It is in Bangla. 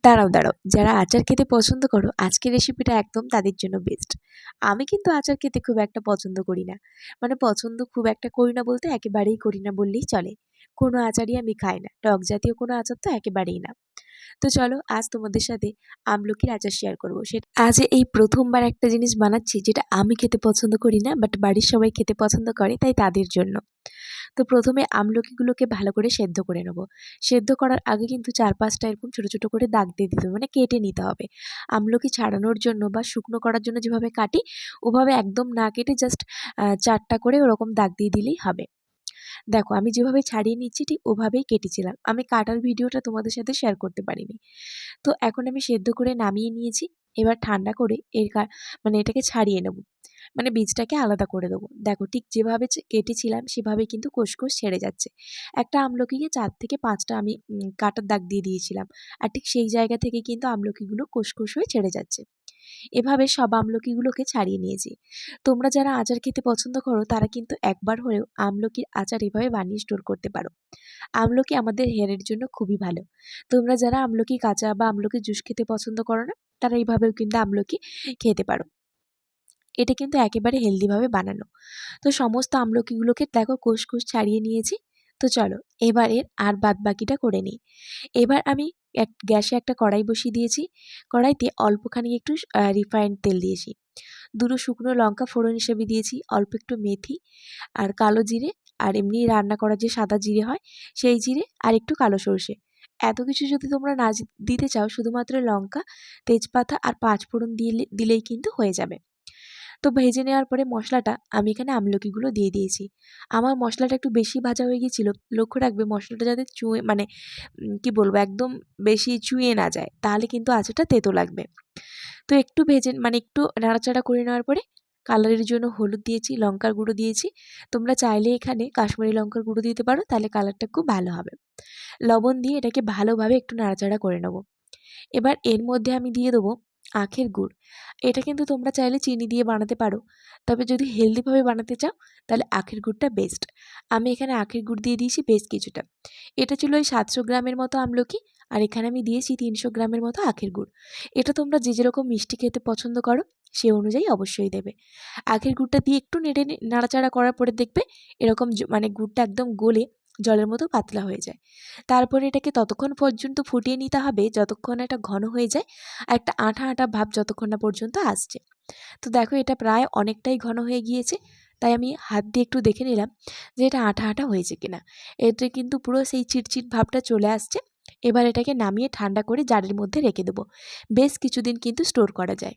দাঁড়াও দাঁড়াও, যারা আচার খেতে পছন্দ করো আজকের রেসিপিটা একদম তাদের জন্য বেস্ট। আমি কিন্তু আচার খেতে খুব একটা পছন্দ করি না, মানে পছন্দ খুব একটা করি না বলতে একেবারেই করি না বললেই চলে। কোনো আচারই আমি খাই না, টক জাতীয় কোনো আচার তো একেবারেই না। তো চলো আজ তোমাদের সাথে আমলকির আচার শেয়ার করবো। সেটা আজ এই প্রথমবার একটা জিনিস বানাচ্ছি যেটা আমি খেতে পছন্দ করি না, বাট বাড়ির সবাই খেতে পছন্দ করে, তাই তাদের জন্য। তো প্রথমে আমলকিগুলোকে ভালো করে সেদ্ধ করে নেব। সেদ্ধ করার আগে কিন্তু ৪-৫টা এরকম ছোটো ছোটো করে দাগ দিয়ে দিতে হবে, মানে কেটে নিতে হবে। আমলকি ছাড়ানোর জন্য বা শুকনো করার জন্য যেভাবে কাটি ওভাবে একদম না কেটে জাস্ট ৪টা করে ওরকম দাগ দিয়ে দিলেই হবে। দেখো আমি যেভাবে ছাড়িয়ে নিচ্ছি ঠিক ওভাবেই কেটেছিলাম, আমি কাটার ভিডিওটা তোমাদের সাথে শেয়ার করতে পারিনি। তো এখন আমি সেদ্ধ করে নামিয়ে নিয়েছি। এবার ঠান্ডা করে মানে এটাকে ছাড়িয়ে নেব, মানে বীজটাকে আলাদা করে দেবো। দেখো ঠিক যেভাবে কেটেছিলাম সেভাবে কিন্তু কোষকোষ ছেড়ে যাচ্ছে। একটা আমলকিকে 4 থেকে 5টা আমি কাটার দাগ দিয়ে দিয়েছিলাম, আর ঠিক সেই জায়গা থেকে কিন্তু আমলকিগুলো কোষকোষ হয়ে ছেড়ে যাচ্ছে। এভাবে সব আমলকিগুলোকে ছাড়িয়ে নিয়েছি। তোমরা যারা আচার খেতে পছন্দ করো তারা কিন্তু একবার হলেও আমলকির আচার এভাবে বানিয়ে স্টোর করতে পারো। আমলকি আমাদের হেয়ারের জন্য খুবই ভালো। তোমরা যারা আমলকি কাঁচা বা আমলকি জুস খেতে পছন্দ করো না তারা এইভাবেও কিন্তু আমলকি খেতে পারো। এটা কিন্তু একেবারে হেলদিভাবে বানানো। তো সমস্ত আমলকিগুলোকে দেখো কোষ ছাড়িয়ে নিয়েছি। তো চলো এবার এর আর বাদবাকিটা করে নিই। এবার আমি গ্যাসে একটা কড়াই বসিয়ে দিয়েছি। কড়াইতে অল্পখানি একটু রিফাইন্ড তেল দিয়েছি। 2টো শুকনো লঙ্কা ফোড়ন হিসেবে দিয়েছি, অল্প একটু মেথি আর কালো জিরে, আর এমনি রান্না করা যে সাদা জিরে হয় সেই জিরে, আর একটু কালো সরষে। এত কিছু যদি তোমরা না দিতে চাও শুধুমাত্র লঙ্কা, তেজপাতা আর পাঁচফোড়ন দিলেই কিন্তু হয়ে যাবে। তো ভেজে নেওয়ার পরে মশলাটা আমি এখানে আমলকিগুলো দিয়ে দিয়েছি। আমার মশলাটা একটু বেশি ভাজা হয়ে গিয়েছিল। লক্ষ্য রাখবে মশলাটা যাতে চুঁয়ে মানে কি বলবো একদম বেশি চুঁয়ে না যায়, তাহলে কিন্তু আচারটা তেতো লাগবে। তো একটু ভেজে মানে একটু নাড়াচাড়া করে নেওয়ার পরে কালারের জন্য হলুদ দিয়েছি, লঙ্কার গুঁড়ো দিয়েছি। তোমরা চাইলে এখানে কাশ্মীরি লঙ্কার গুঁড়ো দিতে পারো, তাহলে কালারটা খুব ভালো হবে। লবণ দিয়ে এটাকে ভালোভাবে একটু নাড়াচাড়া করে নেব। এবার এর মধ্যে আমি দিয়ে দেবো আখের গুড়। এটা কিন্তু তোমরা চাইলে চিনি দিয়ে বানাতে পারো, তবে যদি হেলদিভাবে বানাতে চাও তাহলে আখের গুড়টা বেস্ট। আমি এখানে আখের গুড় দিয়ে দিয়েছি বেশ কিছুটা। এটা ছিল ওই 700 গ্রামের মতো আমলকি, আর এখানে আমি দিয়েছি 300 গ্রামের মতো আখের গুড়। এটা তোমরা যে যেরকম মিষ্টি খেতে পছন্দ করো সে অনুযায়ী অবশ্যই দেবে। আখের গুড়টা দিয়ে একটু নাড়াচাড়া করার পরে দেখবে এরকম মানে গুড়টা একদম গলে জলের মতো পাতলা হয়ে যায়। তারপরে এটাকে ততক্ষণ পর্যন্ত ফুটিয়ে নিতে হবে যতক্ষণ এটা ঘন হয়ে যায়, আর একটা আঠা আঠা ভাব যতক্ষণ না পর্যন্ত আসছে। তো দেখো এটা প্রায় অনেকটাই ঘন হয়ে গিয়েছে, তাই আমি হাত দিয়ে একটু দেখে নিলাম যে এটা আঠা আঠা হয়েছে কিনা। এতে কিন্তু পুরো সেই চিটচিট ভাবটা চলে আসছে। এবার এটাকে নামিয়ে ঠান্ডা করে জারের মধ্যে রেখে দেবো। বেশ কিছুদিন কিন্তু স্টোর করা যায়।